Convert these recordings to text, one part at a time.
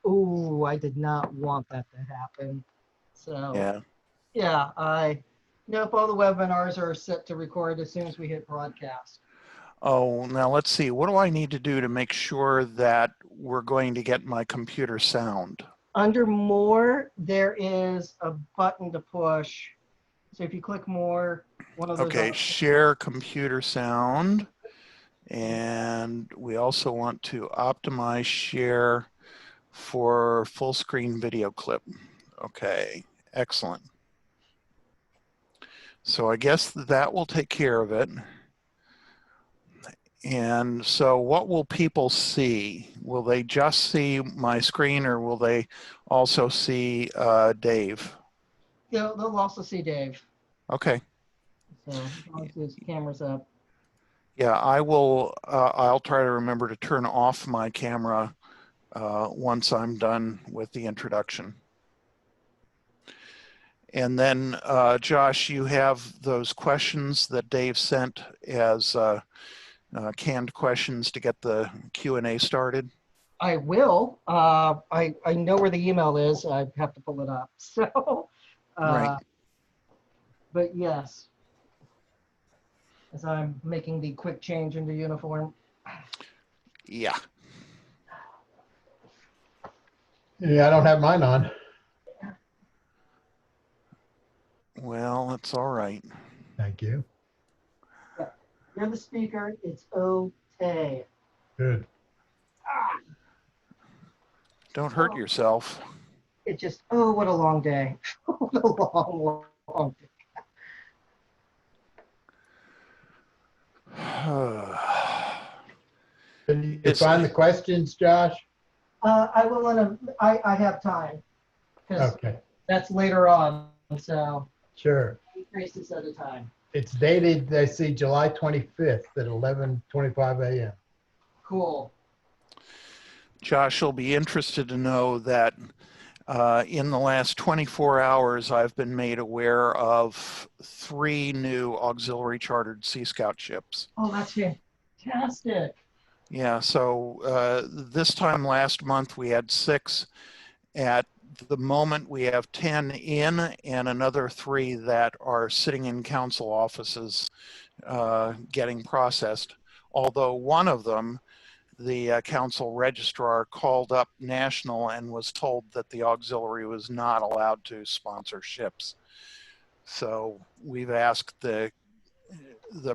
ooh, I did not want that to happen. So Yeah. yeah, I nope, all the webinars are set to record as soon as we hit broadcast. Oh, now let's see. What do I need to do to make sure that we're going to get my computer sound? Under more, there is a button to push. So if you click more, one of those Okay, options. share computer sound. And we also want to optimize share for full screen video clip. Okay, excellent. So I guess that will take care of it. And so what will people see? Will they just see my screen or will they also see Dave? They'll also see Dave. Okay. So as long as his camera's up. Yeah, I'll try to remember to turn off my camera once I'm done with the introduction. And then, Josh, you have those questions that Dave sent as canned questions to get the Q&A started. I will. I know where the email is. I have to pull it up. So, Right. but yes, as I'm making the quick change into uniform. Yeah. Yeah, I don't have mine on. Well, it's all right. Thank you. Yeah, you're the speaker. It's okay. Good. Don't hurt yourself. It just, oh, what a long day. What a long day. Can you find the questions, Josh? I will I have time because Okay, that's later on. So sure. 8 races at a time. It's dated, I see, July 25th at 11:25 a.m. Cool. Josh will be interested to know that in the last 24 hours, I've been made aware of 3 new auxiliary chartered Sea Scout ships. Oh, that's fantastic. Yeah, so this time last month we had 6. At the moment we have 10 in and another 3 that are sitting in council offices getting processed. Although one of them, the council registrar, called up national and was told that the auxiliary was not allowed to sponsor ships. So we've asked the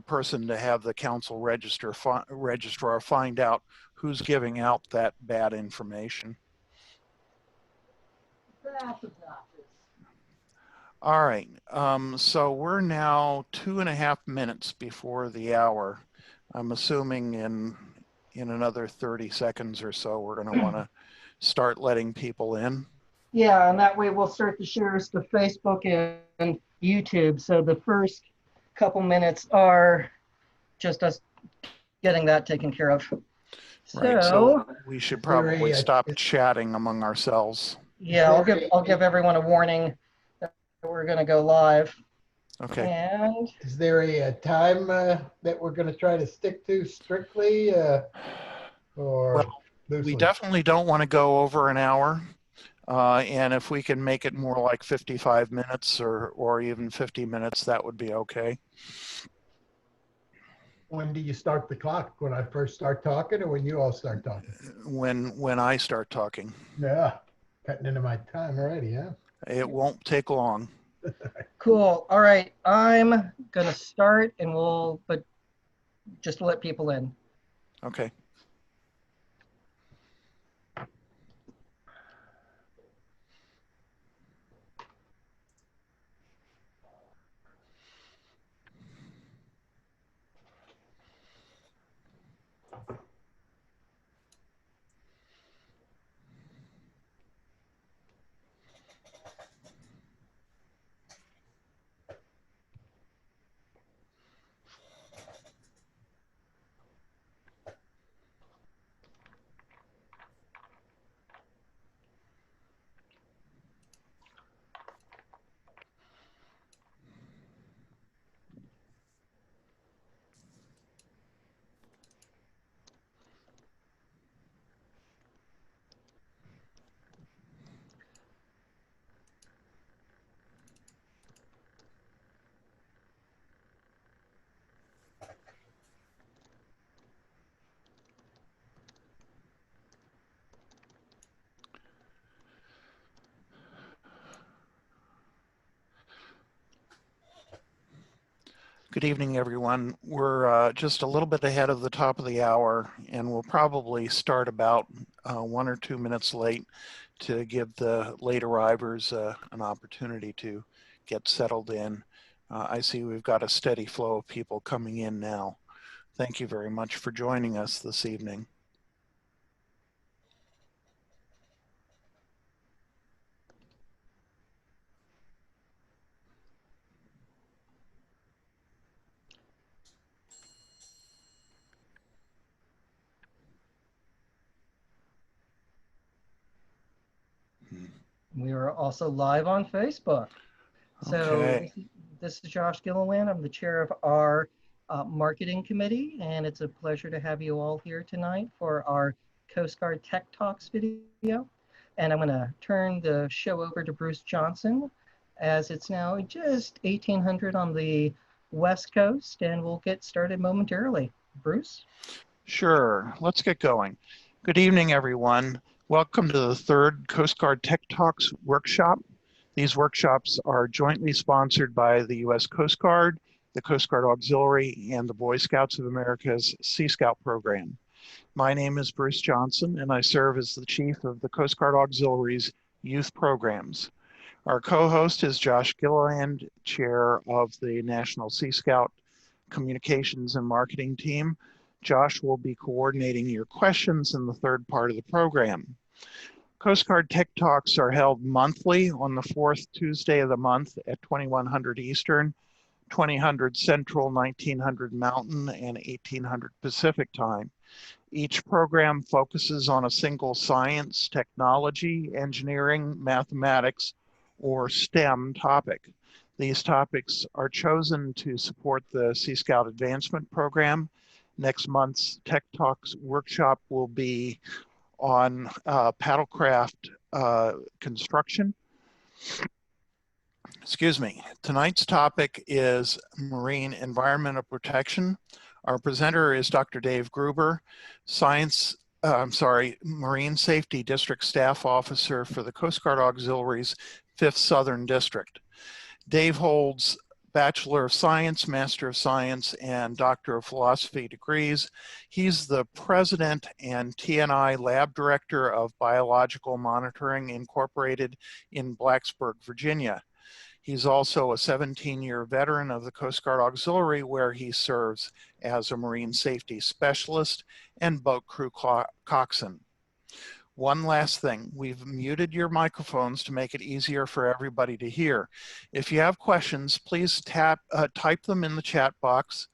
person to have the council registrar find out who's giving out that bad information. That's obnoxious. All right, so we're now 2.5 minutes before the hour. I'm assuming in another 30 seconds or so, we're going to want to start letting people in. Yeah, and that way we'll start to share to Facebook and YouTube. So the first couple minutes are just us getting that taken care of. Right, so we should probably stop chatting among ourselves. Yeah, I'll give everyone a warning that we're going to go live. Okay. And is there a time that we're going to try to stick to strictly, or well, loosely? We definitely don't want to go over an hour. And if we can make it more like 55 minutes or even 50 minutes, that would be okay. When do you start the clock? When I first start talking or when you all start talking? When I start talking. Yeah, cutting into my time already, huh? It won't take long. cool. All right, I'm going to start and but just to let people in. Okay. Good evening, everyone. We're just a little bit ahead of the top of the hour, and we'll probably start about 1 or 2 minutes late to give the late arrivers an opportunity to get settled in. I see we've got a steady flow of people coming in now. Thank you very much for joining us this evening. We are also live on Facebook. So Okay. this is Josh Gilliland. I'm the chair of our marketing committee, and it's a pleasure to have you all here tonight for our Coast Guard Tech Talks video. And I'm going to turn the show over to Bruce Johnson, as it's now just 1800 on the West Coast, and we'll get started momentarily. Bruce? Sure, let's get going. Good evening, everyone. Welcome to the third Coast Guard Tech Talks workshop. These workshops are jointly sponsored by the U.S. Coast Guard, the Coast Guard Auxiliary, and the Boy Scouts of America's Sea Scout program. My name is Bruce Johnson, and I serve as the chief of the Coast Guard Auxiliary's youth programs. Our co-host is Josh Gilliland, chair of the National Sea Scout Communications and Marketing team. Josh will be coordinating your questions in the third part of the program. Coast Guard Tech Talks are held monthly on the fourth Tuesday of the month at 2100 Eastern, 2000 Central, 1900 Mountain, and 1800 Pacific time. Each program focuses on a single science, technology, engineering, mathematics, or STEM topic. These topics are chosen to support the Sea Scout Advancement Program. Next month's Tech Talks workshop will be on paddlecraft construction. Excuse me. Tonight's topic is marine environmental protection. Our presenter is Dr. Dave Gruber, Marine Safety District Staff Officer for the Coast Guard Auxiliary's 5th Southern District. Dave holds Bachelor of Science, Master of Science, and Doctor of Philosophy degrees. He's the president and TNI lab director of Biological Monitoring Incorporated in Blacksburg, Virginia. He's also a 17-year veteran of the Coast Guard Auxiliary, where he serves as a marine safety specialist and boat crew coxswain. One last thing, we've muted your microphones to make it easier for everybody to hear. If you have questions, please type them in the chat box.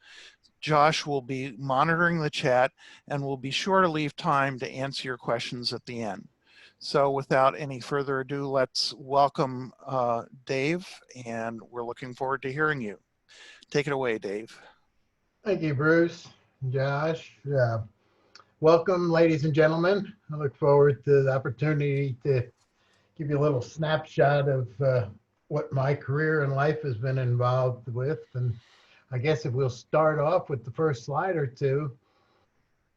Josh will be monitoring the chat and will be sure to leave time to answer your questions at the end. So without any further ado, let's welcome Dave, and we're looking forward to hearing you. Take it away, Dave. Thank you, Bruce, Josh. Welcome, ladies and gentlemen. I look forward to the opportunity to give you a little snapshot of what my career and life has been involved with. And I guess if we'll start off with the first slide or two,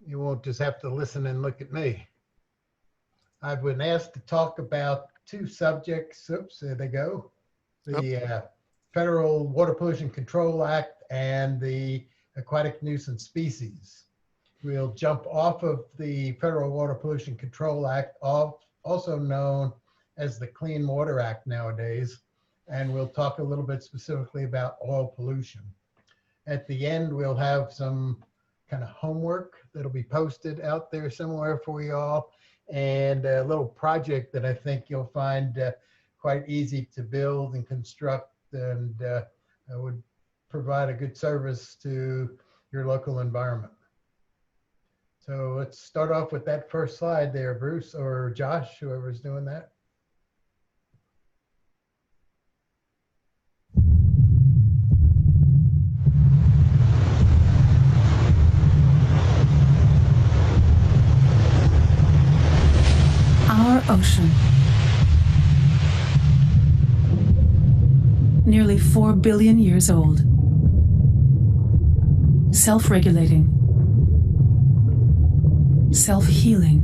you won't just have to listen and look at me. I've been asked to talk about two subjects. Oops, there they go. The Federal Water Pollution Control Act and the aquatic nuisance species. We'll jump off of the Federal Water Pollution Control Act, also known as the Clean Water Act nowadays, and we'll talk a little bit specifically about oil pollution. At the end, we'll have some kind of homework that'll be posted out there somewhere for you all, and a little project that I think you'll find quite easy to build and construct, and would provide a good service to your local environment. So let's start off with that first slide there, Bruce or Josh, whoever's doing that. Our ocean. Nearly 4 billion years old. Self-regulating. Self-healing.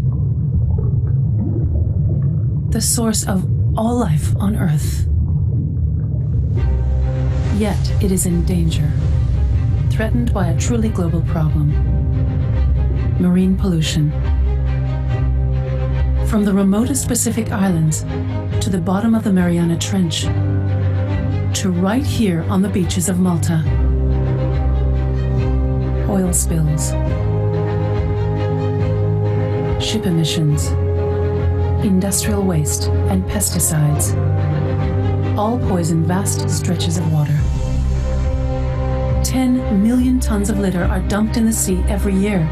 The source of all life on Earth. Yet it is in danger. threatened by a truly global problem: marine pollution. From the remotest Pacific Islands to the bottom of the Mariana Trench, to right here on the beaches of Malta. Oil spills, ship emissions, industrial waste, and pesticides all poison vast stretches of water. 10 million tons of litter are dumped in the sea every year,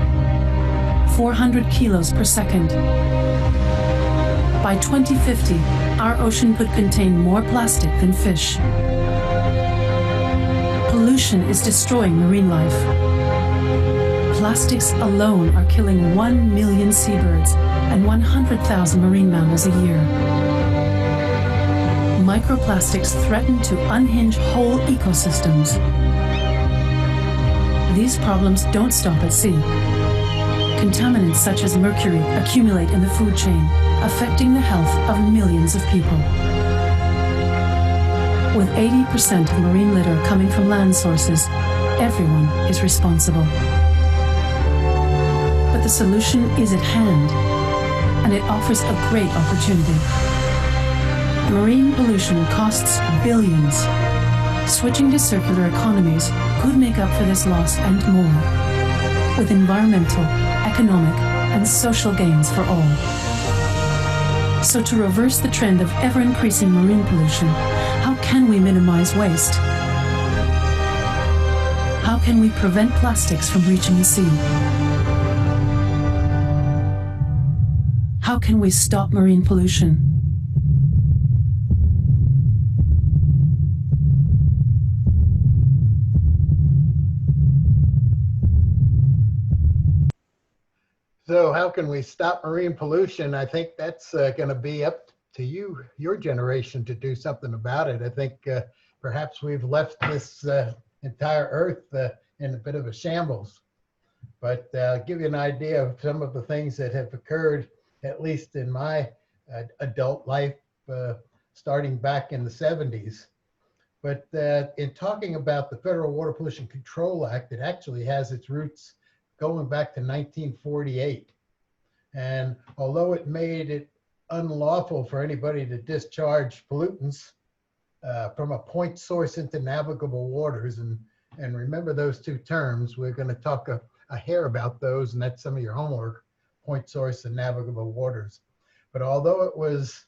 400 kilos per second. By 2050, our ocean could contain more plastic than fish. Pollution is destroying marine life. Plastics alone are killing 1 million seabirds and 100,000 marine mammals a year. Microplastics threaten to unhinge whole ecosystems. These problems don't stop at sea. Contaminants such as mercury accumulate in the food chain, affecting the health of millions of people. With 80% of marine litter coming from land sources, everyone is responsible. But the solution is at hand, and it offers a great opportunity. Marine pollution costs billions. Switching to circular economies could make up for this loss and more, with environmental, economic, and social gains for all. So to reverse the trend of ever-increasing marine pollution, how can we minimize waste? How can we prevent plastics from reaching the sea? How can we stop marine pollution? So how can we stop marine pollution? I think that's going to be up to you, your generation, to do something about it. I think perhaps we've left this entire earth in a bit of a shambles. But I'll give you an idea of some of the things that have occurred, at least in my adult life, starting back in the 70s. But in talking about the Federal Water Pollution Control Act, it actually has its roots going back to 1948. And although it made it unlawful for anybody to discharge pollutants from a point source into navigable waters, and remember those two terms, we're going to talk a hair about those, and that's some of your homework, point source and navigable waters. But although it was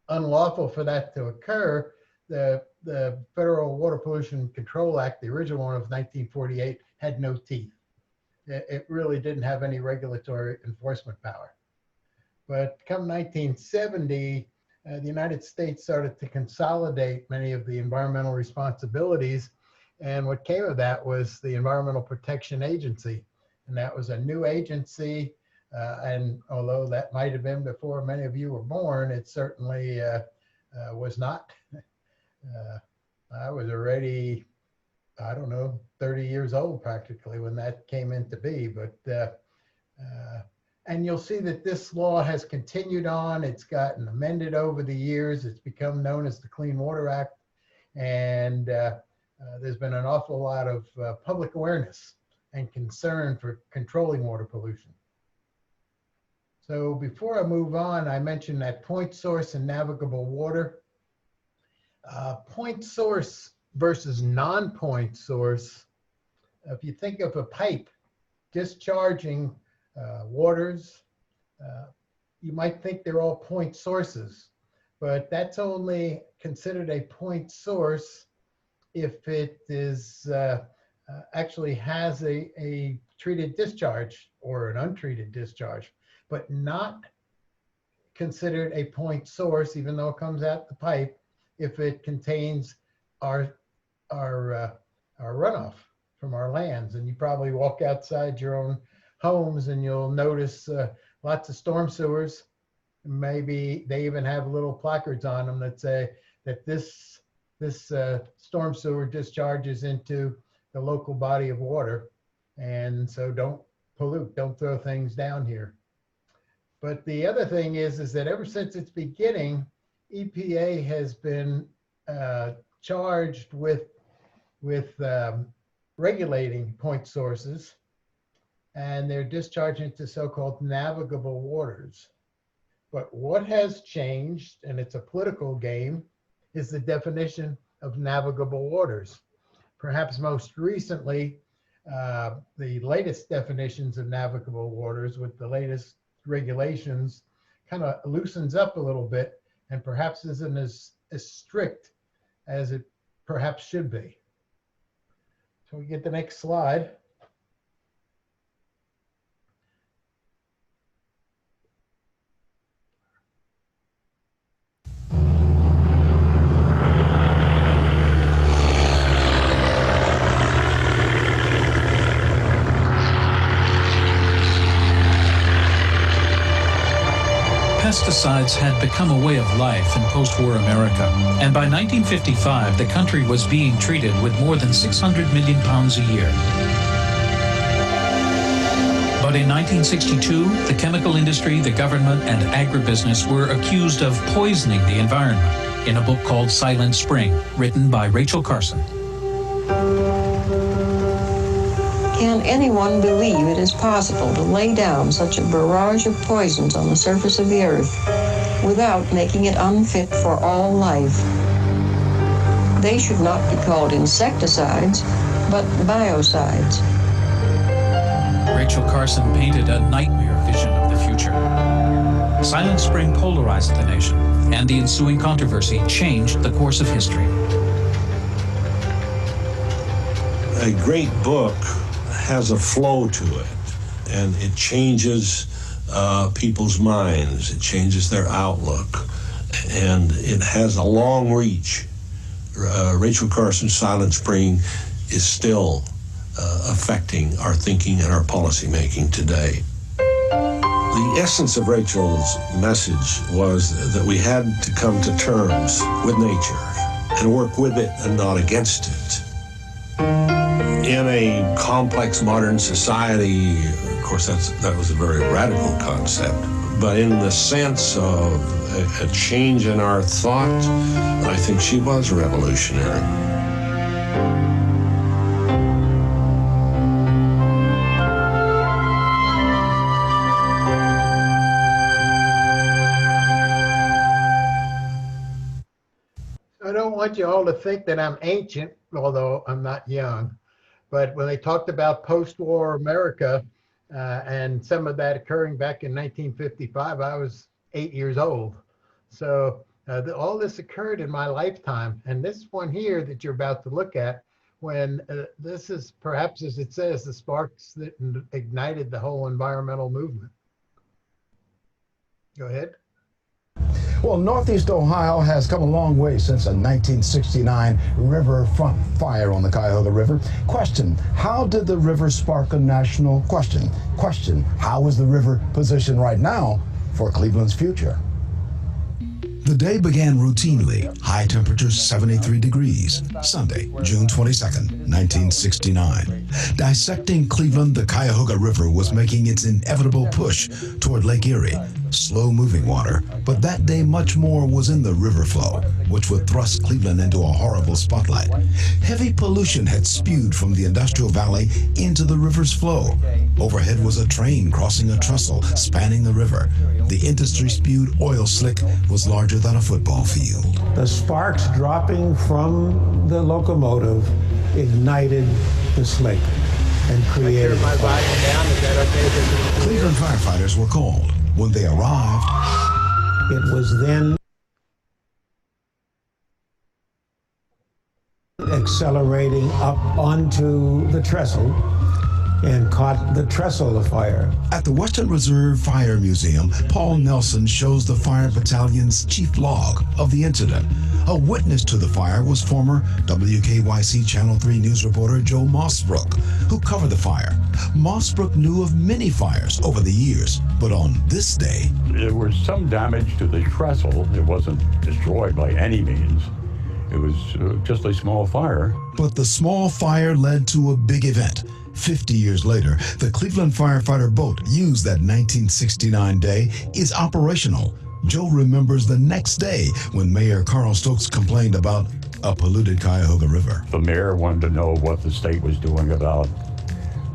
unlawful for that to occur, the Federal Water Pollution Control Act, the original one of 1948, had no teeth. It really didn't have any regulatory enforcement power. But come 1970, the United States started to consolidate many of the environmental responsibilities. And what came of that was the Environmental Protection Agency. And that was a new agency. And although that might have been before many of you were born, it certainly was not. I was already, I don't know, 30 years old practically when that came into be. But and you'll see that this law has continued on. It's gotten amended over the years. It's become known as the Clean Water Act. And there's been an awful lot of public awareness and concern for controlling water pollution. So before I move on, I mentioned that point source and navigable water. Point source versus non-point source. If you think of a pipe discharging waters, you might think they're all point sources, but that's only considered a point source if it is actually has a treated discharge or an untreated discharge, but not considered a point source, even though it comes out the pipe, if it contains our runoff from our lands. And you probably walk outside your own homes and you'll notice lots of storm sewers. Maybe they even have little placards on them that say that this storm sewer discharges into the local body of water, and so don't pollute, don't throw things down here. But the other thing is that ever since its beginning, EPA has been charged with regulating point sources, and they're discharging into so-called navigable waters. But what has changed, and it's a political game, is the definition of navigable waters. Perhaps most recently, the latest definitions of navigable waters with the latest regulations kind of loosens up a little bit and perhaps isn't as strict as it perhaps should be. So we get the next slide. Pesticides had become a way of life in post-war America, and by 1955, the country was being treated with more than 600 million pounds a year. But in 1962, the chemical industry, the government, and agribusiness were accused of poisoning the environment in a book called Silent Spring, written by Rachel Carson. Can anyone believe it is possible to lay down such a barrage of poisons on the surface of the earth without making it unfit for all life? They should not be called insecticides, but biocides. Rachel Carson painted a nightmare vision of the future. Silent Spring polarized the nation, and the ensuing controversy changed the course of history. A great book has a flow to it, and it changes people's minds, it changes their outlook, and it has a long reach. Rachel Carson's Silent Spring is still affecting our thinking and our policy making today. The essence of Rachel's message was that we had to come to terms with nature and work with it and not against it. In a complex modern society, of course, that was a very radical concept. But in the sense of a change in our thought, I think she was revolutionary. I don't want you all to think that I'm ancient, although I'm not young. But when they talked about post-war America and some of that occurring back in 1955, I was 8 years old. So all this occurred in my lifetime. And this one here that you're about to look at, when this is perhaps, as it says, the sparks that ignited the whole environmental movement. Go ahead. Well, Northeast Ohio has come a long way since a 1969 riverfront fire on the Cuyahoga River. Question, how did the river spark a national question? Question, how is the river positioned right now for Cleveland's future? The day began routinely, high temperatures 73 degrees, Sunday, June 22nd, 1969. Dissecting Cleveland, the Cuyahoga River was making its inevitable push toward Lake Erie, slow-moving water, but that day much more was in the river flow, which would thrust Cleveland into a horrible spotlight. Heavy pollution had spewed from the industrial valley into the river's flow. Overhead was a train crossing a trestle spanning the river. The industry-spewed oil slick was larger than a football field. The sparks dropping from the locomotive ignited the slick and created a fire. Cleveland firefighters were called. When they arrived, it was then accelerating up onto the trestle and caught the trestle afire. At the Western Reserve Fire Museum, Paul Nelson shows the fire battalion's chief log of the incident. A witness to the fire was former WKYC Channel 3 news reporter Joe Mossbrook, who covered the fire. Mossbrook knew of many fires over the years, but on this day, there was some damage to the trestle. It wasn't destroyed by any means. It was just a small fire. But the small fire led to a big event. 50 years later, the Cleveland firefighter boat used that 1969 day is operational. Joe remembers the next day when Mayor Carl Stokes complained about a polluted Cuyahoga River. The mayor wanted to know what the state was doing about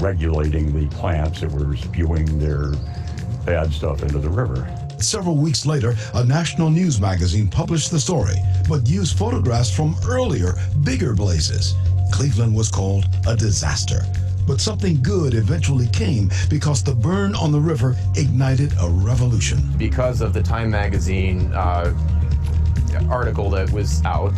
regulating the plants that were spewing their bad stuff into the river. Several weeks later, a national news magazine published the story, but used photographs from earlier, bigger blazes. Cleveland was called a disaster. But something good eventually came because the burn on the river ignited a revolution. Because of the Time magazine article that was out,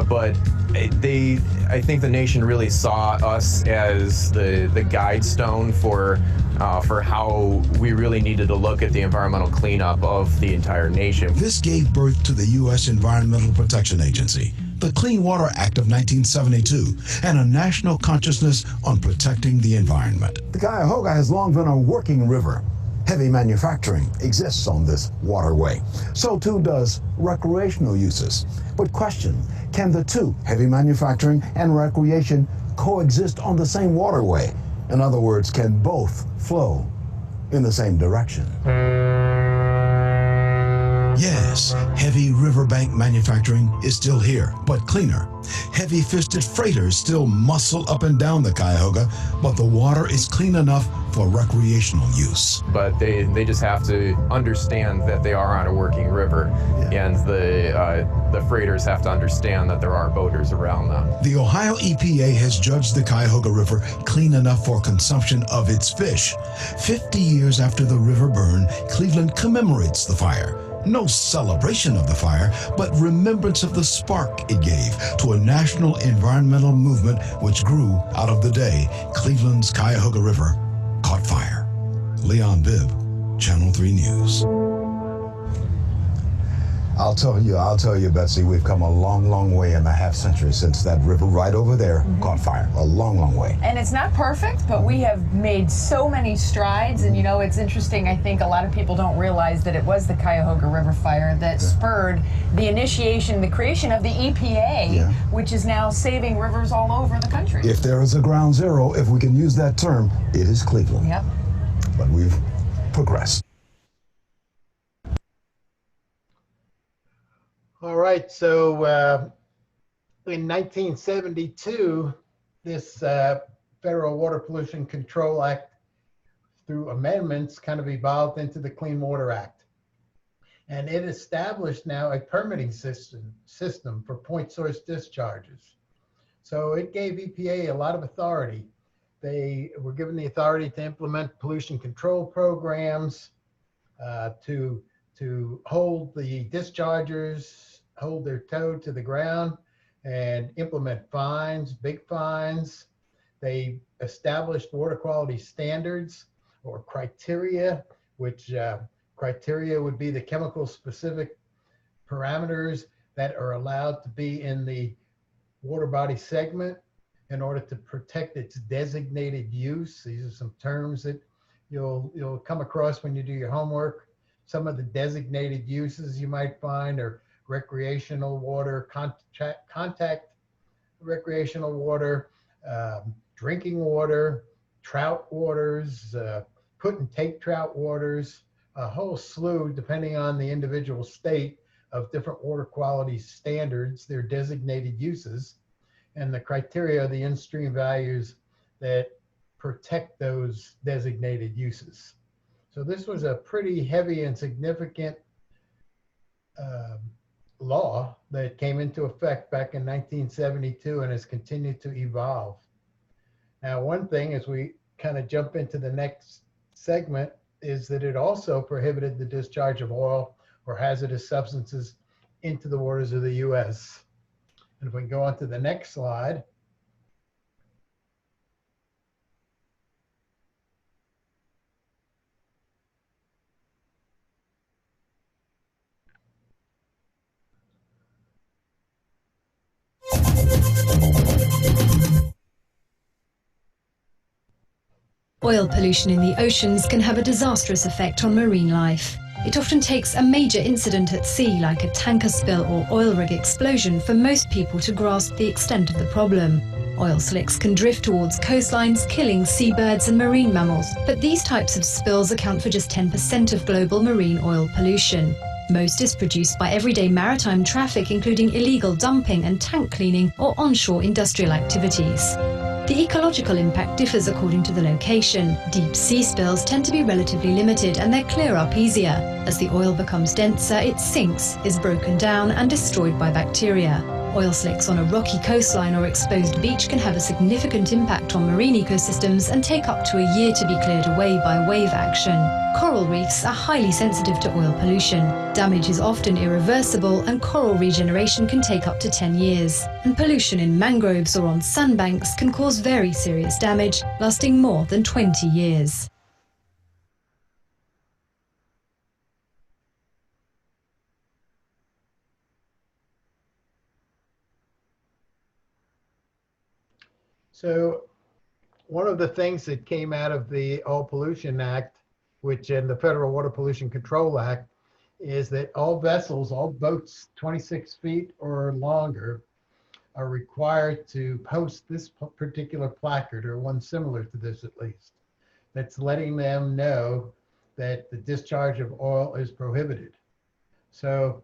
but I think the nation really saw us as the guide stone for how we really needed to look at the environmental cleanup of the entire nation. This gave birth to the U.S. Environmental Protection Agency, the Clean Water Act of 1972, and a national consciousness on protecting the environment. The Cuyahoga has long been a working river. Heavy manufacturing exists on this waterway. So too does recreational uses. But question, can the two, heavy manufacturing and recreation, coexist on the same waterway? In other words, can both flow in the same direction? Yes, heavy riverbank manufacturing is still here, but cleaner. Heavy-fisted freighters still muscle up and down the Cuyahoga, but the water is clean enough for recreational use. But they just have to understand that they are on a working river, and the freighters have to understand that there are boaters around them. The Ohio EPA has judged the Cuyahoga River clean enough for consumption of its fish. 50 years after the river burn, Cleveland commemorates the fire. No celebration of the fire, but remembrance of the spark it gave to a national environmental movement which grew out of the day Cleveland's Cuyahoga River caught fire. Leon Bibb, Channel 3 News. I'll tell you, Betsy, we've come a long, long way in the half century since that river right over there caught fire. A long, long way. And it's not perfect, but we have made so many strides. And you know, it's interesting, I think a lot of people don't realize that it was the Cuyahoga River fire that spurred the initiation, the creation of the EPA, which is now saving rivers all over the country. If there is a ground zero, if we can use that term, it is Cleveland. Yep. But we've progressed. All right, so in 1972, this Federal Water Pollution Control Act, through amendments, kind of evolved into the Clean Water Act. And it established now a permitting system for point source discharges. So it gave EPA a lot of authority. They were given the authority to implement pollution control programs, to hold the dischargers, hold their toe to the ground, and implement fines, big fines. They established water quality standards or criteria, which criteria would be the chemical specific parameters that are allowed to be in the water body segment in order to protect its designated use. These are some terms that you'll come across when you do your homework. Some of the designated uses you might find are recreational water, contact recreational water, drinking water, trout waters, put and take trout waters, a whole slew, depending on the individual state, of different water quality standards, their designated uses, and the criteria, the in-stream values that protect those designated uses. So this was a pretty heavy and significant law that came into effect back in 1972 and has continued to evolve. Now, one thing as we kind of jump into the next segment is that it also prohibited the discharge of oil or hazardous substances into the waters of the U.S. And if we can go on to the next slide. Oil pollution in the oceans can have a disastrous effect on marine life. It often takes a major incident at sea, like a tanker spill or oil rig explosion, for most people to grasp the extent of the problem. Oil slicks can drift towards coastlines, killing seabirds and marine mammals, but these types of spills account for just 10% of global marine oil pollution. Most is produced by everyday maritime traffic, including illegal dumping and tank cleaning or onshore industrial activities. The ecological impact differs according to the location. Deep sea spills tend to be relatively limited and they clear up easier. As the oil becomes denser, it sinks, is broken down and destroyed by bacteria. Oil slicks on a rocky coastline or exposed beach can have a significant impact on marine ecosystems and take up to a year to be cleared away by wave action. Coral reefs are highly sensitive to oil pollution. Damage is often irreversible and coral regeneration can take up to 10 years. And pollution in mangroves or on sandbanks can cause very serious damage, lasting more than 20 years. So one of the things that came out of the Oil Pollution Act, which in the Federal Water Pollution Control Act, is that all vessels, all boats 26 feet or longer are required to post this particular placard, or one similar to this at least, that's letting them know that the discharge of oil is prohibited. So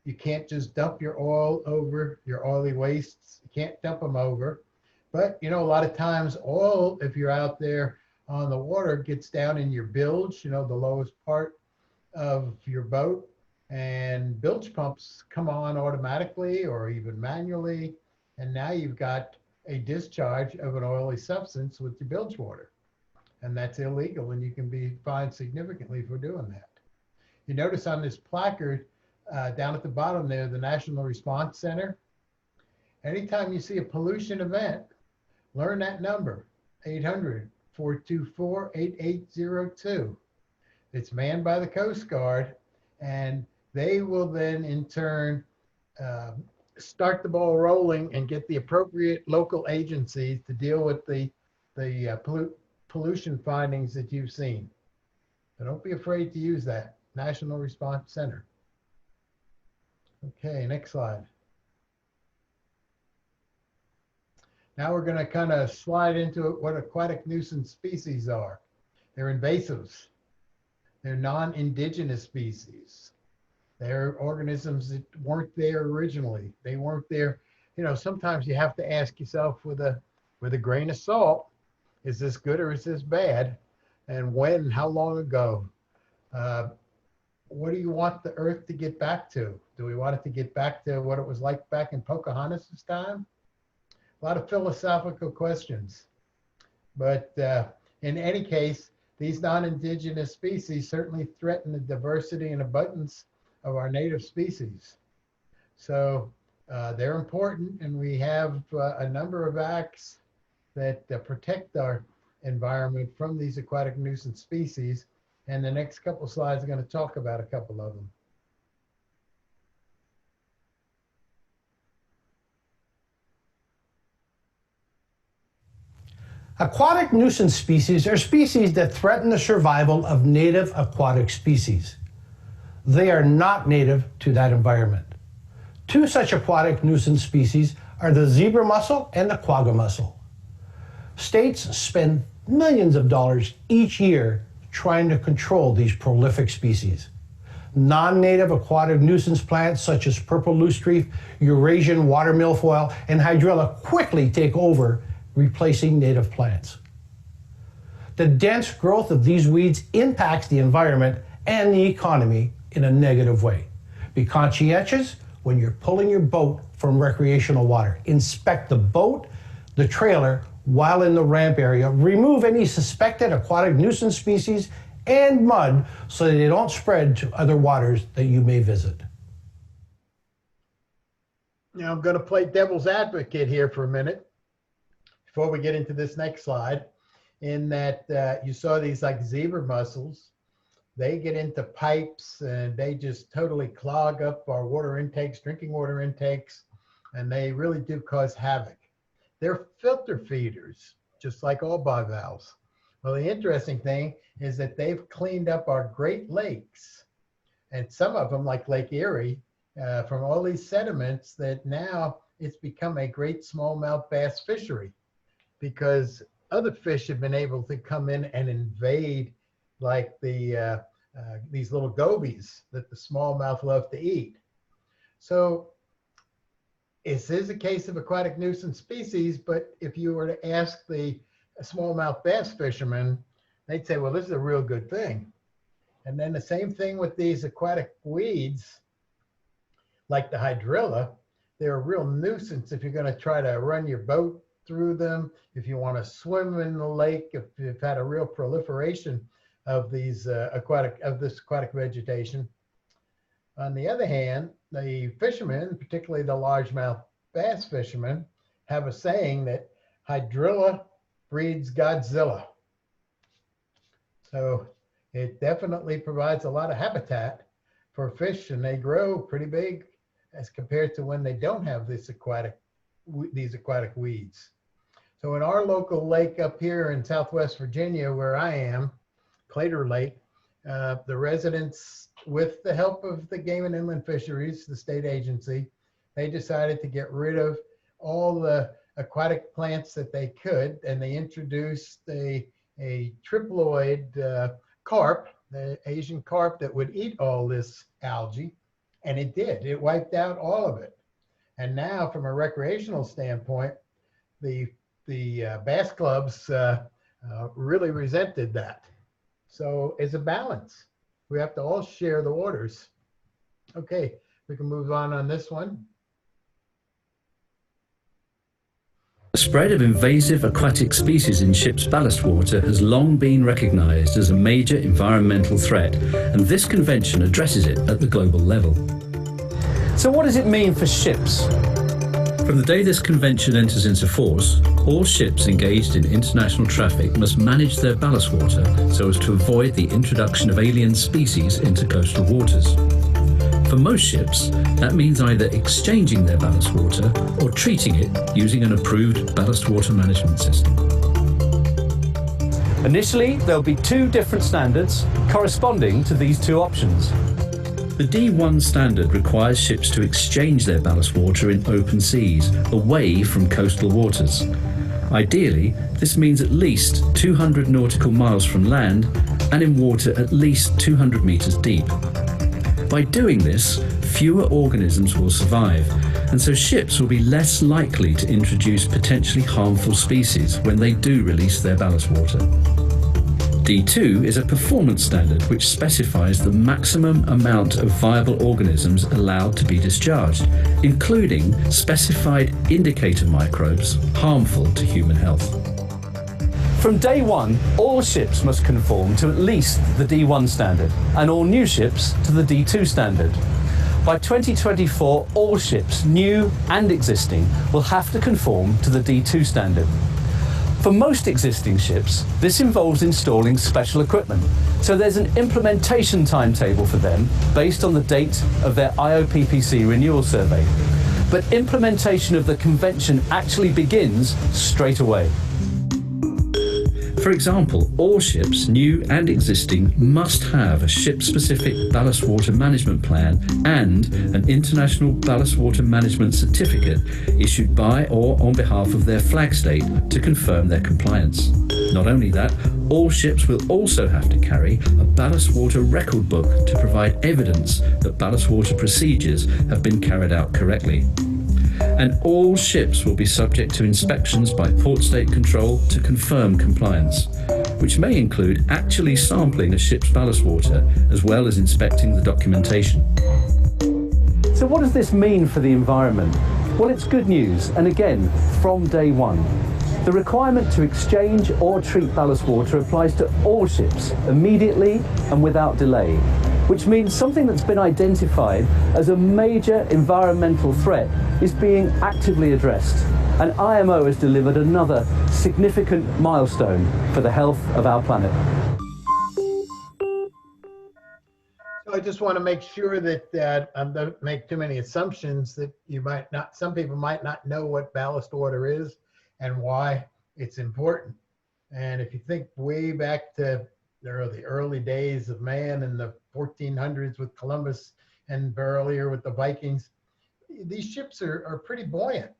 you can't just dump your oil over, your oily wastes, you can't dump them over. But, you know, a lot of times oil, if you're out there on the water, gets down in your bilge, you know, the lowest part of your boat, and bilge pumps come on automatically or even manually. And now you've got a discharge of an oily substance with your bilge water. And that's illegal, and you can be fined significantly for doing that. You notice on this placard down at the bottom there, the National Response Center. Anytime you see a pollution event, learn that number, 800-424-8802. It's manned by the Coast Guard, and they will then in turn start the ball rolling and get the appropriate local agencies to deal with the pollution findings that you've seen. So don't be afraid to use that, National Response Center. Okay, next slide. Now we're going to kind of slide into what aquatic nuisance species are. They're invasives. They're non-indigenous species. They're organisms that weren't there originally. They weren't there. You know, sometimes you have to ask yourself with a grain of salt, is this good or is this bad? And when, how long ago? What do you want the Earth to get back to? Do we want it to get back to what it was like back in Pocahontas' time? A lot of philosophical questions. But in any case, these non-indigenous species certainly threaten the diversity and abundance of our native species. So they're important, and we have a number of acts that protect our environment from these aquatic nuisance species. And the next couple slides are going to talk about a couple of them. Aquatic nuisance species are species that threaten the survival of native aquatic species. They are not native to that environment. Two such aquatic nuisance species are the zebra mussel and the quagga mussel. States spend millions of dollars each year trying to control these prolific species. Non-native aquatic nuisance plants such as purple loosestrief, Eurasian water milfoil, and hydrilla quickly take over, replacing native plants. The dense growth of these weeds impacts the environment and the economy in a negative way. Be conscientious when you're pulling your boat from recreational water. Inspect the boat, the trailer, while in the ramp area. Remove any suspected aquatic nuisance species and mud so that they don't spread to other waters that you may visit. Now I'm going to play devil's advocate here for a minute before we get into this next slide, in that you saw these like zebra mussels. They get into pipes and they just totally clog up our water intakes, drinking water intakes, and they really do cause havoc. They're filter feeders, just like all bivalves. Well, the interesting thing is that they've cleaned up our Great Lakes, and some of them, like Lake Erie, from all these sediments, that now it's become a great smallmouth bass fishery, because other fish have been able to come in and invade, like the these little gobies that the smallmouth love to eat. So this is a case of aquatic nuisance species, but if you were to ask the smallmouth bass fishermen, they'd say, well, this is a real good thing. And then the same thing with these aquatic weeds, like the hydrilla. They're a real nuisance if you're going to try to run your boat through them, if you want to swim in the lake, if you've had a real proliferation of these this aquatic vegetation. On the other hand, the fishermen, particularly the largemouth bass fishermen, have a saying that hydrilla breeds Godzilla. So it definitely provides a lot of habitat for fish, and they grow pretty big as compared to when they don't have these aquatic weeds. So in our local lake up here in Southwest Virginia, where I am, Claytor Lake, the residents, with the help of the Game and Inland Fisheries, the state agency, they decided to get rid of all the aquatic plants that they could, and they introduced a triploid carp, the Asian carp that would eat all this algae, and it did. It wiped out all of it. And now, from a recreational standpoint, the bass clubs really resented that. So it's a balance. We have to all share the waters. Okay, we can move on this one. The spread of invasive aquatic species in ships' ballast water has long been recognised as a major environmental threat, and this convention addresses it at the global level. So what does it mean for ships? From the day this convention enters into force, all ships engaged in international traffic must manage their ballast water so as to avoid the introduction of alien species into coastal waters. For most ships, that means either exchanging their ballast water or treating it using an approved ballast water management system. Initially, there'll be two different standards corresponding to these two options. The D1 standard requires ships to exchange their ballast water in open seas, away from coastal waters. Ideally, this means at least 200 nautical miles from land and in water at least 200 meters deep. By doing this, fewer organisms will survive, and so ships will be less likely to introduce potentially harmful species when they do release their ballast water. D2 is a performance standard which specifies the maximum amount of viable organisms allowed to be discharged, including specified indicator microbes harmful to human health. From day one, all ships must conform to at least the D1 standard, and all new ships to the D2 standard. By 2024, all ships, new and existing, will have to conform to the D2 standard. For most existing ships, this involves installing special equipment, so there's an implementation timetable for them based on the date of their IOPPC renewal survey. But implementation of the convention actually begins straight away. For example, all ships, new and existing, must have a ship-specific ballast water management plan and an International Ballast Water Management Certificate issued by or on behalf of their flag state to confirm their compliance. Not only that, all ships will also have to carry a ballast water record book to provide evidence that ballast water procedures have been carried out correctly. And all ships will be subject to inspections by Port State Control to confirm compliance, which may include actually sampling a ship's ballast water as well as inspecting the documentation. So what does this mean for the environment? Well, it's good news, and again, from day one. The requirement to exchange or treat ballast water applies to all ships immediately and without delay, which means something that's been identified as a major environmental threat is being actively addressed. And IMO has delivered another significant milestone for the health of our planet. So I just want to make sure that I don't make too many assumptions that some people might not know what ballast water is and why it's important. And if you think way back to the early days of man in the 1400s with Columbus and earlier with the Vikings, these ships are pretty buoyant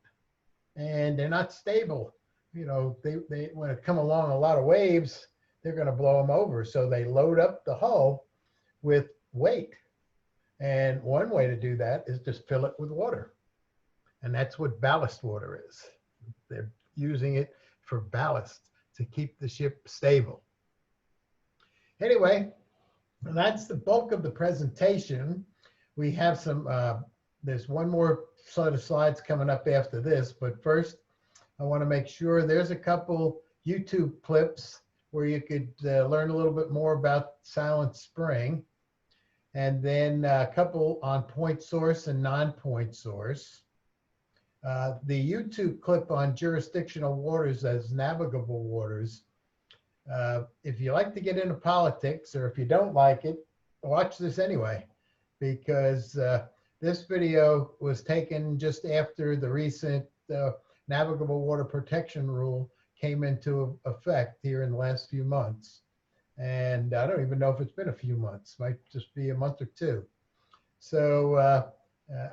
and they're not stable. You know, they when it come along a lot of waves, they're going to blow them over. So they load up the hull with weight. And one way to do that is just fill it with water. And that's what ballast water is. They're using it for ballast to keep the ship stable. Anyway, that's the bulk of the presentation. We have some, there's one more set of slides coming up after this, but first I want to make sure there's a couple YouTube clips where you could learn a little bit more about Silent Spring, and then a couple on point source and non-point source. The YouTube clip on jurisdictional waters as navigable waters. If you like to get into politics, or if you don't like it, watch this anyway, because this video was taken just after the recent navigable water protection rule came into effect here in the last few months. And I don't even know if it's been a few months, might just be a month or two. So,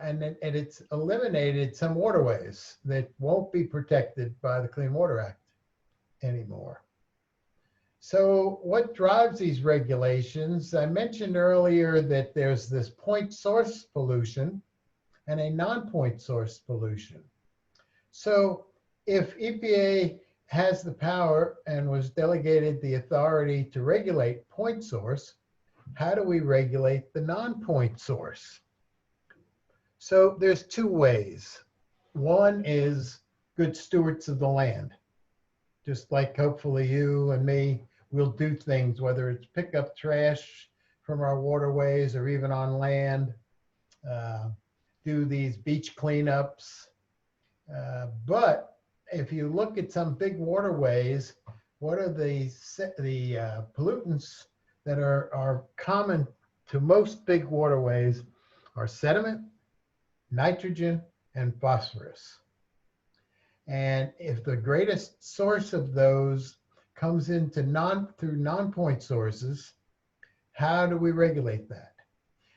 and it's eliminated some waterways that won't be protected by the Clean Water Act anymore. So what drives these regulations? I mentioned earlier that there's this point source pollution and a non-point source pollution. So if EPA has the power and was delegated the authority to regulate point source, how do we regulate the non-point source? So there's two ways. One is good stewards of the land. Just like hopefully you and me will do things, whether it's pick up trash from our waterways or even on land, do these beach cleanups. But if you look at some big waterways, what are the pollutants that are common to most big waterways are sediment, nitrogen, and phosphorus. And if the greatest source of those comes into through non-point sources, how do we regulate that?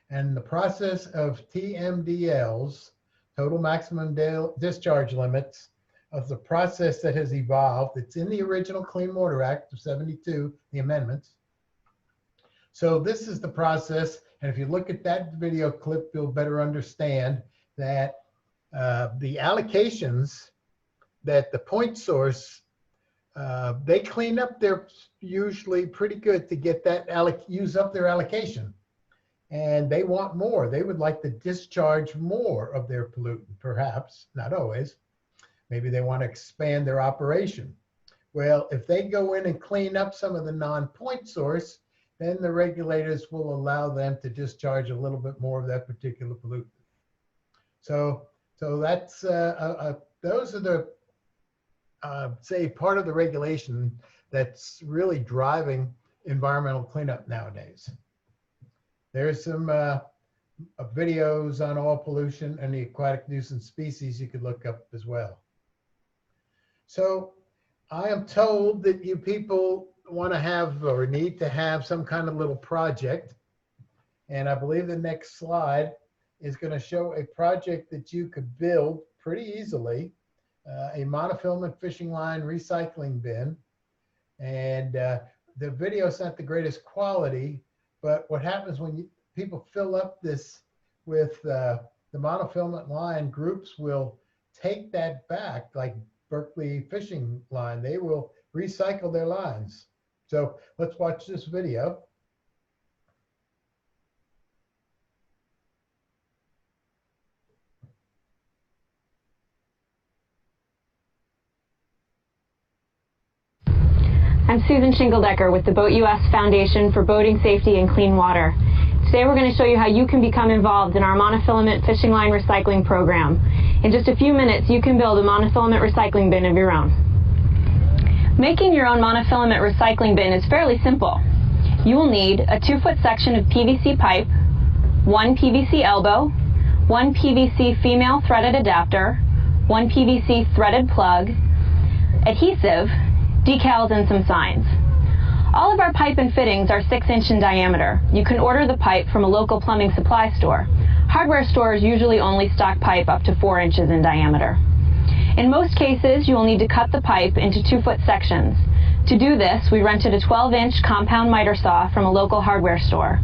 And the process of TMDLs, total maximum discharge limits, of the process that has evolved. It's in the original Clean Water Act of '72, the amendments. So this is the process. And if you look at that video clip, you'll better understand that the allocations that the point source, they clean up their, usually pretty good to get that, use up their allocation. And they want more. They would like to discharge more of their pollutant, perhaps, not always. Maybe they want to expand their operation. Well, if they go in and clean up some of the non-point source, then the regulators will allow them to discharge a little bit more of that particular pollutant. So that's, those are the, say, part of the regulation that's really driving environmental cleanup nowadays. There's some videos on oil pollution and the aquatic nuisance species you could look up as well. So I am told that you people want to have or need to have some kind of little project. And I believe the next slide is going to show a project that you could build pretty easily, a monofilament fishing line recycling bin. And the video is not the greatest quality, but what happens when people fill up this with the monofilament line, groups will take that back, like Berkeley Fishing Line. They will recycle their lines. So let's watch this video. I'm Susan Shingledecker with the Boat US Foundation for Boating Safety and Clean Water. Today we're going to show you how you can become involved in our monofilament fishing line recycling program. In just a few minutes, you can build a monofilament recycling bin of your own. Making your own monofilament recycling bin is fairly simple. You will need a 2-foot section of PVC pipe, 1 PVC elbow, 1 PVC female threaded adapter, 1 PVC threaded plug, adhesive, decals, and some signs. All of our pipe and fittings are 6-inch in diameter. You can order the pipe from a local plumbing supply store. Hardware stores usually only stock pipe up to 4 inches in diameter. In most cases, you will need to cut the pipe into 2-foot sections. To do this, we rented a 12-inch compound miter saw from a local hardware store.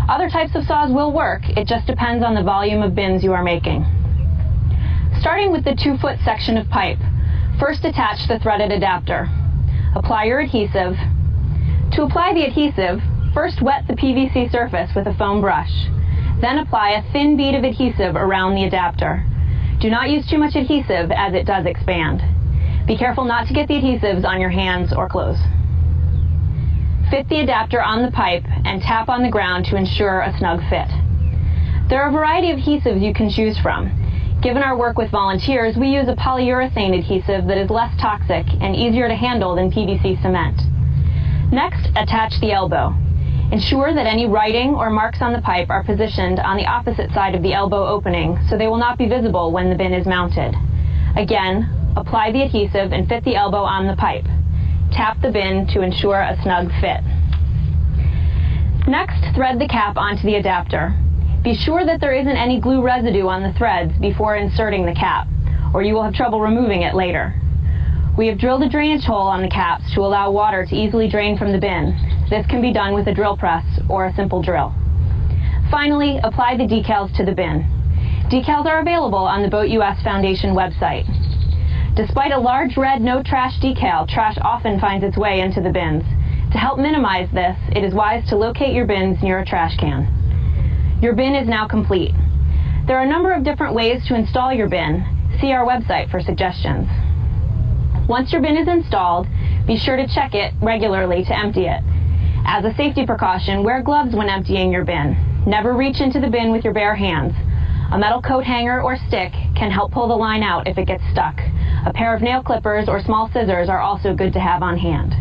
Other types of saws will work, it just depends on the volume of bins you are making. Starting with the 2-foot section of pipe, first attach the threaded adapter. Apply your adhesive. To apply the adhesive, first wet the PVC surface with a foam brush. Then apply a thin bead of adhesive around the adapter. Do not use too much adhesive as it does expand. Be careful not to get the adhesives on your hands or clothes. Fit the adapter on the pipe and tap on the ground to ensure a snug fit. There are a variety of adhesives you can choose from. Given our work with volunteers, we use a polyurethane adhesive that is less toxic and easier to handle than PVC cement. Next, attach the elbow. Ensure that any writing or marks on the pipe are positioned on the opposite side of the elbow opening so they will not be visible when the bin is mounted. Again, apply the adhesive and fit the elbow on the pipe. Tap the bin to ensure a snug fit. Next, thread the cap onto the adapter. Be sure that there isn't any glue residue on the threads before inserting the cap, or you will have trouble removing it later. We have drilled a drainage hole on the caps to allow water to easily drain from the bin. This can be done with a drill press or a simple drill. Finally, apply the decals to the bin. Decals are available on the Boat US Foundation website. Despite a large red no trash decal, trash often finds its way into the bins. To help minimize this, it is wise to locate your bins near a trash can. Your bin is now complete. There are a number of different ways to install your bin. See our website for suggestions. Once your bin is installed, be sure to check it regularly to empty it. As a safety precaution, wear gloves when emptying your bin. Never reach into the bin with your bare hands. A metal coat hanger or stick can help pull the line out if it gets stuck. A pair of nail clippers or small scissors are also good to have on hand.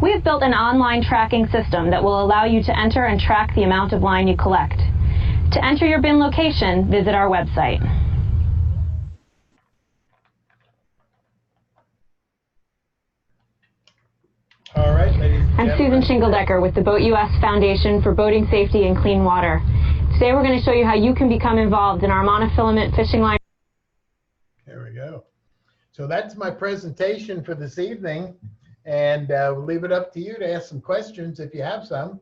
We have built an online tracking system that will allow you to enter and track the amount of line you collect. To enter your bin location, visit our website. All right, ladies and I'm gentlemen. Susan Shingledecker with the Boat US Foundation for Boating Safety and Clean Water. Today we're going to show you how you can become involved in our monofilament fishing line. There we go. So that's my presentation for this evening, and we'll leave it up to you to ask some questions if you have some,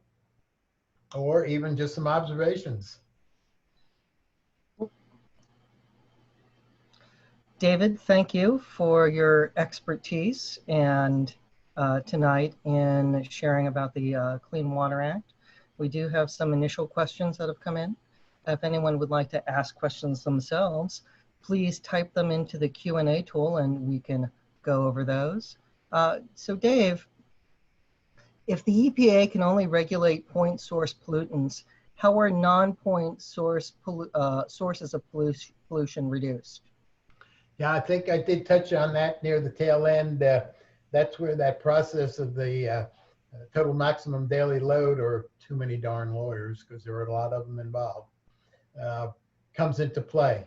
or even just some observations. David, thank you for your expertise and tonight in sharing about the Clean Water Act. We do have some initial questions that have come in. If anyone would like to ask questions themselves, please type them into the Q&A tool and we can go over those. So Dave, if the EPA can only regulate point source pollutants, how are non-point source sources of pollution reduced? Yeah, I think I did touch on that near the tail end. That's where that process of the total maximum daily load, or too many darn lawyers because there are a lot of them involved, comes into play.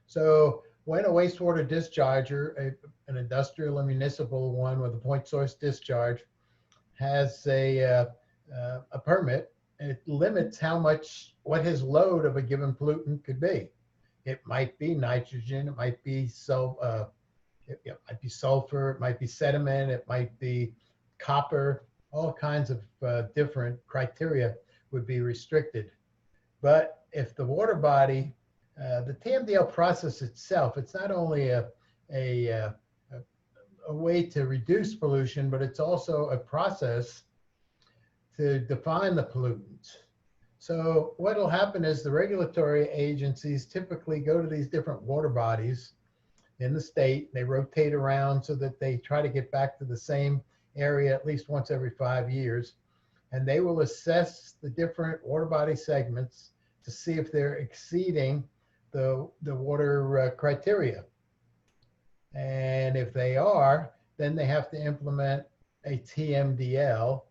So when a wastewater discharger, an industrial or municipal one with a point source discharge, has a permit, it limits what his load of a given pollutant could be. It might be nitrogen, it might be sulfur, it might be sediment, it might be copper, all kinds of different criteria would be restricted. But if the water body, the TMDL process itself, it's not only a way to reduce pollution, but it's also a process to define the pollutants. So what will happen is the regulatory agencies typically go to these different water bodies in the state. They rotate around so that they try to get back to the same area at least once every 5 years. And they will assess the different water body segments to see if they're exceeding the water criteria. And if they are, then they have to implement a TMDL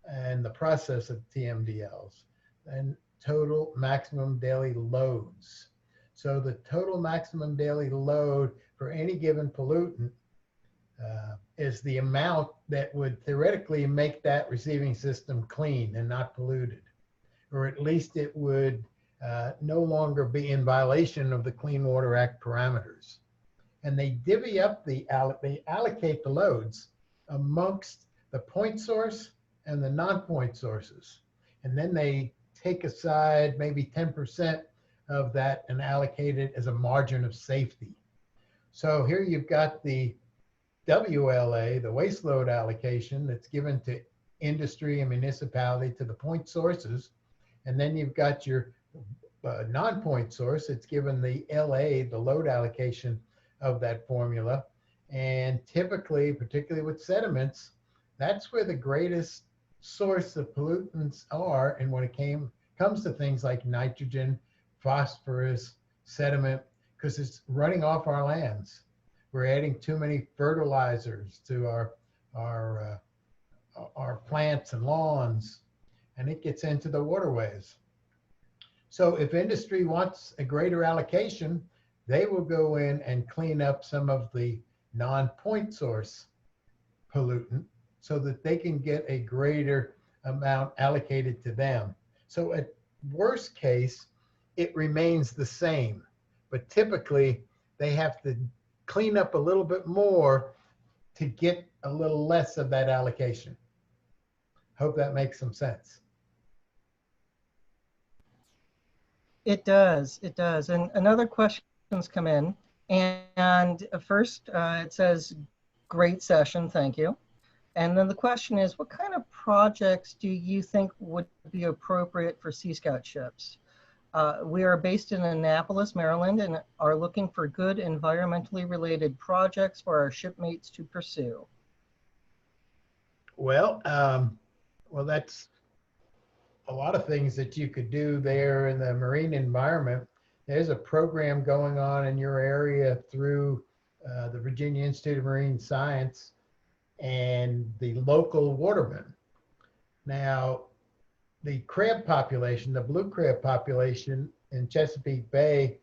and the process of TMDLs and total maximum daily loads. So the total maximum daily load for any given pollutant is the amount that would theoretically make that receiving system clean and not polluted, or at least it would no longer be in violation of the Clean Water Act parameters. And they divvy up they allocate the loads amongst the point source and the non-point sources. And then they take aside maybe 10% of that and allocate it as a margin of safety. So here you've got the WLA, the waste load allocation that's given to industry and municipality to the point sources. And then you've got your non-point source. It's given the LA, the load allocation of that formula. And typically, particularly with sediments, that's where the greatest source of pollutants are. And when it comes to things like nitrogen, phosphorus, sediment, because it's running off our lands. We're adding too many fertilizers to our plants and lawns, and it gets into the waterways. So if industry wants a greater allocation, they will go in and clean up some of the non-point source pollutant so that they can get a greater amount allocated to them. So at worst case, it remains the same, but typically they have to clean up a little bit more to get a little less of that allocation. Hope that makes some sense. It does, it does. And another question's come in. And first it says, great session, thank you. And then the question is, what kind of projects do you think would be appropriate for Sea Scout ships? We are based in Annapolis, Maryland, and are looking for good environmentally related projects for our shipmates to pursue. Well, that's a lot of things that you could do there in the marine environment. There's a program going on in your area through the Virginia Institute of Marine Science and the local watermen. Now, the crab population, the blue crab population in Chesapeake Bay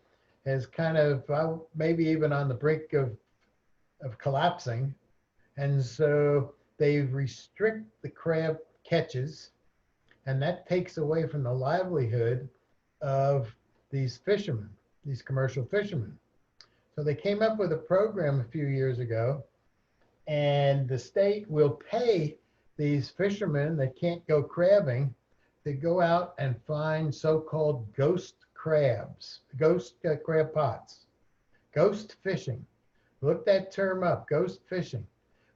is kind of maybe even on the brink of collapsing. And so they restrict the crab catches, and that takes away from the livelihood of these fishermen, these commercial fishermen. So they came up with a program a few years ago, and the state will pay these fishermen that can't go crabbing to go out and find so-called ghost crabs, ghost crab pots, ghost fishing. Look that term up, ghost fishing.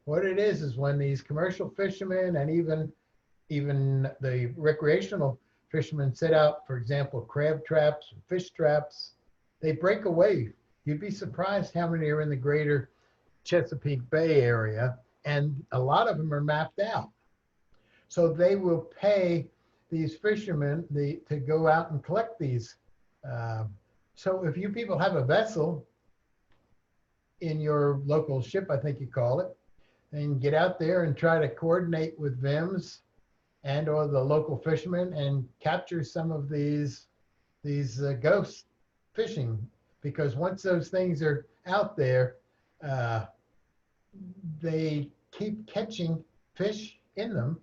What it is when these commercial fishermen and even the recreational fishermen set out, for example, crab traps, fish traps, they break away. You'd be surprised how many are in the greater Chesapeake Bay area, and a lot of them are mapped out. So they will pay these fishermen to go out and collect these. So if you people have a vessel in your local ship, I think you call it, and get out there and try to coordinate with VIMS and or the local fishermen and capture some of these ghost fishing, because once those things are out there, they keep catching fish in them,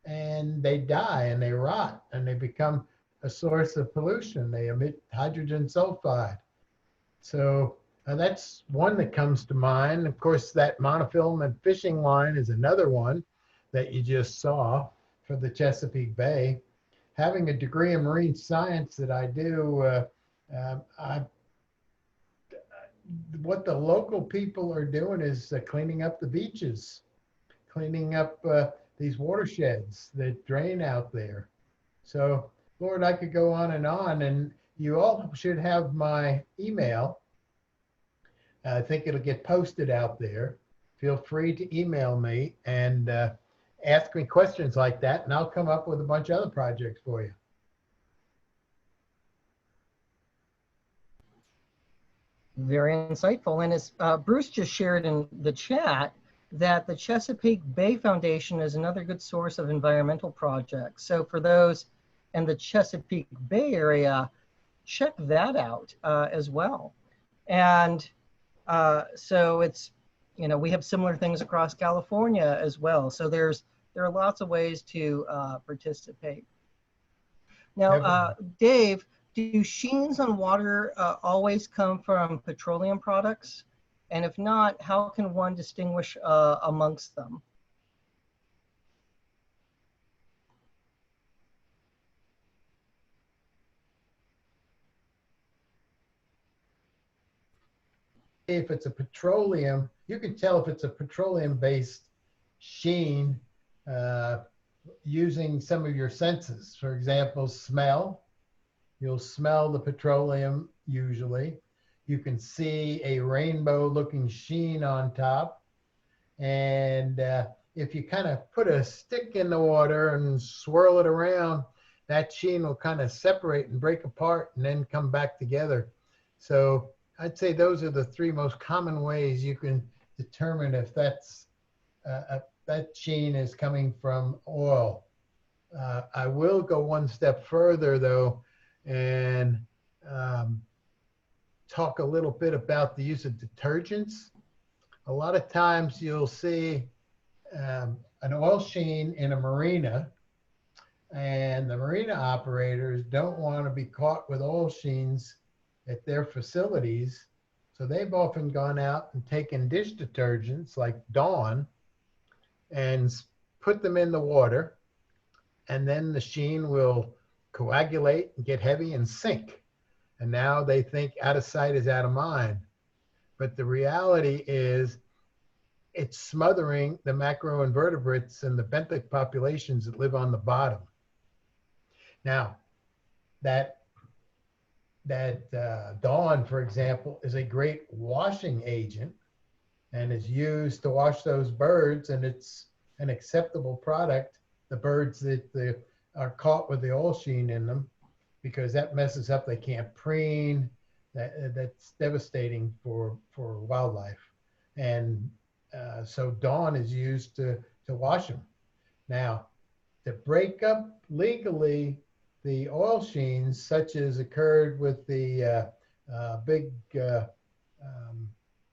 and they die and they rot and they become a source of pollution. They emit hydrogen sulfide. So that's one that comes to mind. Of course, that monofilament fishing line is another one that you just saw for the Chesapeake Bay. Having a degree in marine science that I do, what the local people are doing is cleaning up the beaches, cleaning up these watersheds that drain out there. So, Lord, I could go on, and you all should have my email. I think it'll get posted out there. Feel free to email me and ask me questions like that, and I'll come up with a bunch of other projects for you. Very insightful. And as Bruce just shared in the chat, that the Chesapeake Bay Foundation is another good source of environmental projects. So for those in the Chesapeake Bay area, check that out as well. And so it's, we have similar things across California as well. So there are lots of ways to participate. Now, Dave, do sheens on water always come from petroleum products? And if not, how can one distinguish amongst them? if it's a petroleum, you can tell if it's a petroleum-based sheen using some of your senses. For example, smell. You'll smell the petroleum usually. You can see a rainbow-looking sheen on top. And if you kind of put a stick in the water and swirl it around, that sheen will kind of separate and break apart and then come back together. So I'd say those are the three most common ways you can determine if that's that sheen is coming from oil. I will go one step further though, and talk a little bit about the use of detergents. A lot of times you'll see an oil sheen in a marina, and the marina operators don't want to be caught with oil sheens at their facilities. So they've often gone out and taken dish detergents like Dawn and put them in the water, and then the sheen will coagulate and get heavy and sink. And now they think out of sight is out of mind. But the reality is it's smothering the macroinvertebrates and the benthic populations that live on the bottom. Now, that Dawn, for example, is a great washing agent and is used to wash those birds, and it's an acceptable product, the birds that are caught with the oil sheen in them, because that messes up, they can't preen, that's devastating for wildlife. And so Dawn is used to wash them. Now, to break up legally the oil sheens, such as occurred with the big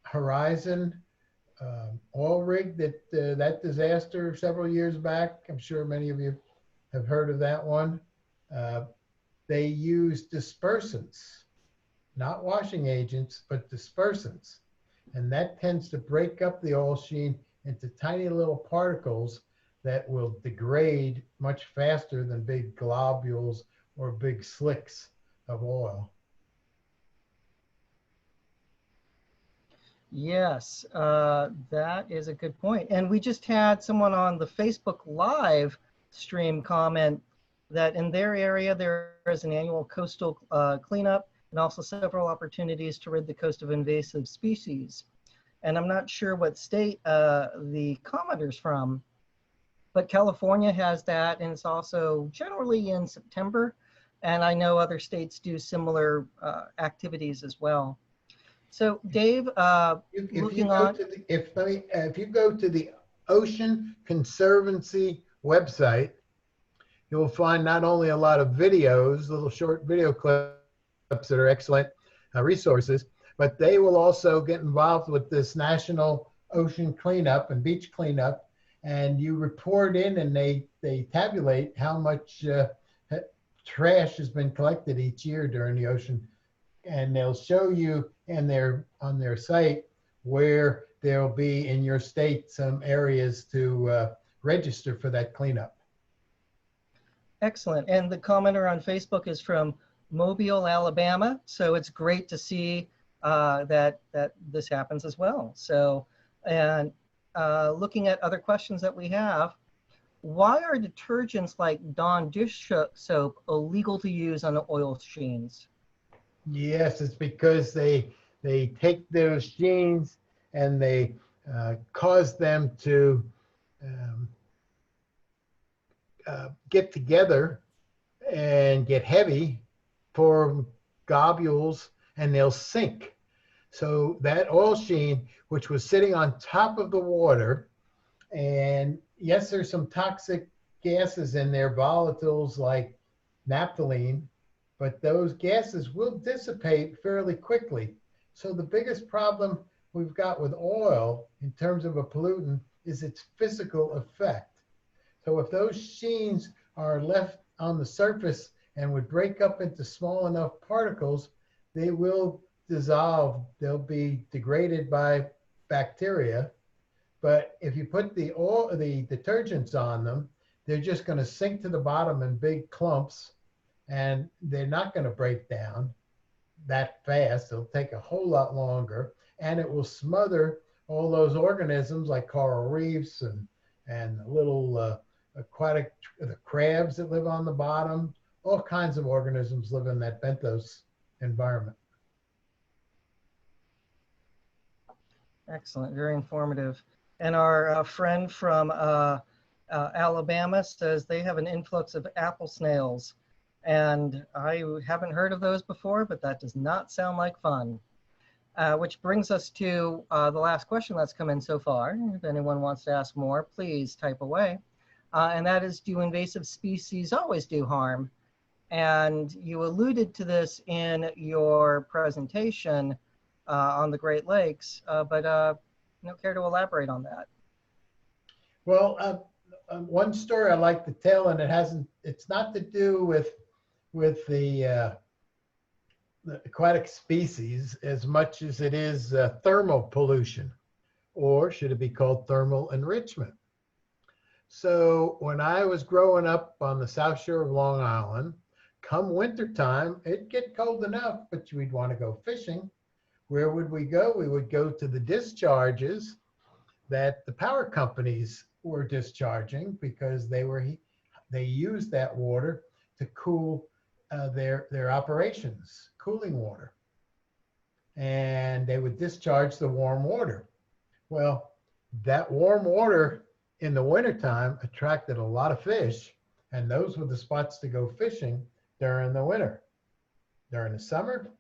Horizon oil rig, that disaster several years back, I'm sure many of you have heard of that one. They use dispersants, not washing agents, but dispersants. And that tends to break up the oil sheen into tiny little particles that will degrade much faster than big globules or big slicks of oil. Yes, that is a good point. And we just had someone on the Facebook Live stream comment that in their area there is an annual coastal cleanup and also several opportunities to rid the coast of invasive species. And I'm not sure what state the commenter's from, but California has that, and it's also generally in September. And I know other states do similar activities as well. So Dave, if you go to the Ocean Conservancy website, you'll find not only a lot of videos, little short video clips that are excellent resources, but they will also get involved with this national ocean cleanup and beach cleanup, and you report in and they tabulate how much trash has been collected each year during the ocean, and they'll show you on their site where there'll be in your state some areas to register for that cleanup. Excellent. And the commenter on Facebook is from Mobile, Alabama. So it's great to see that this happens as well. So, and looking at other questions that we have, why are detergents like Dawn dish soap illegal to use on the oil sheens? Yes, it's because they take those sheens and they cause them to get together and get heavy, form globules, and they'll sink. So that oil sheen, which was sitting on top of the water, and yes, there's some toxic gases in there, volatiles like naphthalene, but those gases will dissipate fairly quickly. So the biggest problem we've got with oil in terms of a pollutant is its physical effect. So if those sheens are left on the surface and would break up into small enough particles, they will dissolve. They'll be degraded by bacteria. But if you put the detergents on them, they're just going to sink to the bottom in big clumps, and they're not going to break down. that fast. It'll take a whole lot longer, and it will smother all those organisms like coral reefs and little aquatic, the crabs that live on the bottom. All kinds of organisms live in that benthos environment. Excellent, very informative. And our friend from Alabama says they have an influx of apple snails. And I haven't heard of those before, but that does not sound like fun. Which brings us to the last question that's come in so far. If anyone wants to ask more, please type away. And that is, do invasive species always do harm? And you alluded to this in your presentation on the Great Lakes, but you don't care to elaborate on that? Well, one story I like to tell, and it's not to do with the aquatic species as much as it is thermal pollution, or should it be called thermal enrichment? So when I was growing up on the South Shore of Long Island, come wintertime, it'd get cold enough, but we'd want to go fishing. Where would we go? We would go to the discharges that the power companies were discharging, because they used that water to cool their operations, cooling water. And they would discharge the warm water. Well, that warm water in the wintertime attracted a lot of fish, and those were the spots to go fishing during the winter. During the summer,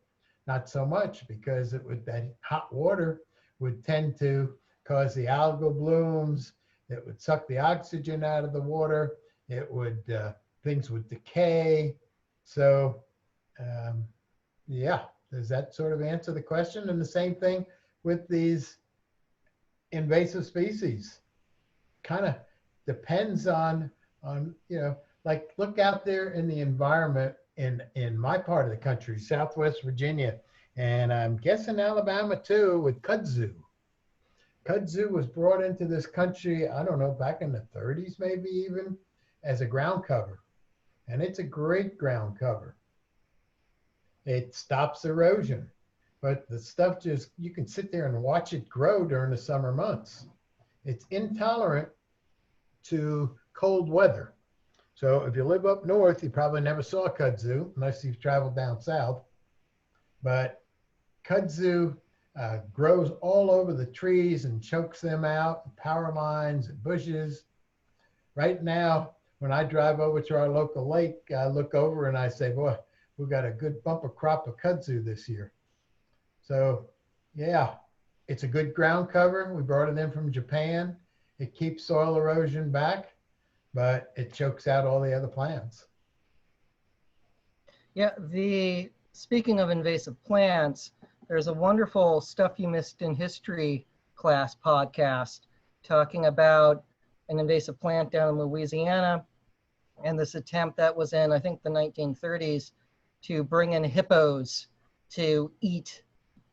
not so much, because that hot water would tend to cause the algal blooms. It would suck the oxygen out of the water. It would things would decay. So yeah, does that sort of answer the question? And the same thing with these invasive species. Kind of depends on like look out there in the environment in my part of the country, Southwest Virginia, and I'm guessing Alabama too, with kudzu. Kudzu was brought into this country, I don't know, back in the 30s, maybe even, as a ground cover. And it's a great ground cover. It stops erosion, but the stuff you can sit there and watch it grow during the summer months. It's intolerant to cold weather. So if you live up north, you probably never saw kudzu unless you've traveled down south. But kudzu grows all over the trees and chokes them out, power lines and bushes. Right now, when I drive over to our local lake, I look over and I say, boy, we've got a good bumper crop of kudzu this year. So yeah, it's a good ground cover. We brought it in from Japan. It keeps soil erosion back, but it chokes out all the other plants. Yeah, speaking of invasive plants, there's a wonderful Stuff You Missed in History class podcast talking about an invasive plant down in Louisiana and this attempt that was in, I think, the 1930s to bring in hippos to eat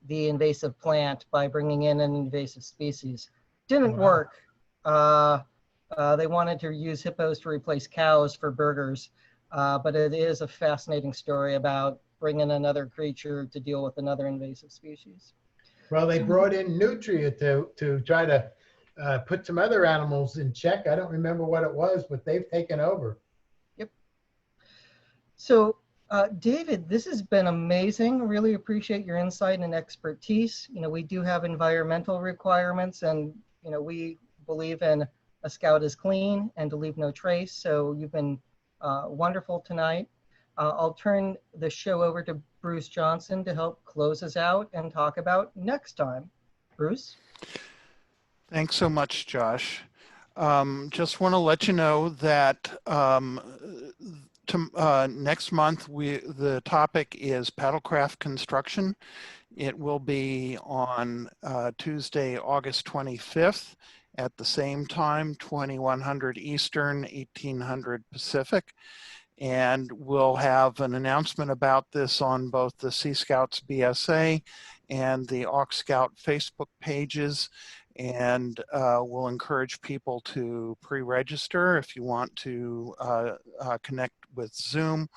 the invasive plant by bringing in an invasive species. Didn't work. They wanted to use hippos to replace cows for burgers, but it is a fascinating story about bringing another creature to deal with another invasive species. Well, they brought in nutria to try to put some other animals in check. I don't remember what it was, but they've taken over. Yep. So, David, this has been amazing. Really appreciate your insight and expertise. We do have environmental requirements, and we believe in a scout is clean and to leave no trace. So you've been wonderful tonight. I'll turn the show over to Bruce Johnson to help close us out and talk about next time. Bruce? Thanks so much, Josh. Just want to let you know that next month the topic is paddlecraft construction. It will be on Tuesday, August 25th at the same time, 2100 Eastern, 1800 Pacific. And we'll have an announcement about this on both the Sea Scouts BSA and the AuxScout Facebook pages. And we'll encourage people to pre-register if you want to connect with Zoom,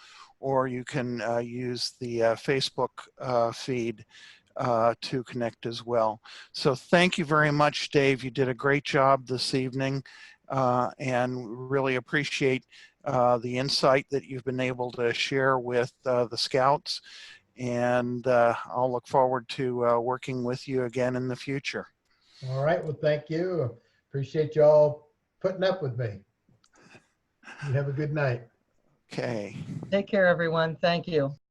or you can use the Facebook feed to connect as well. So thank you very much, Dave. You did a great job this evening, and really appreciate the insight that you've been able to share with the Scouts. And I'll look forward to working with you again in the future. All right. Well, thank you. Appreciate y'all putting up with me. You have a good night. Okay. Take care, everyone. Thank you.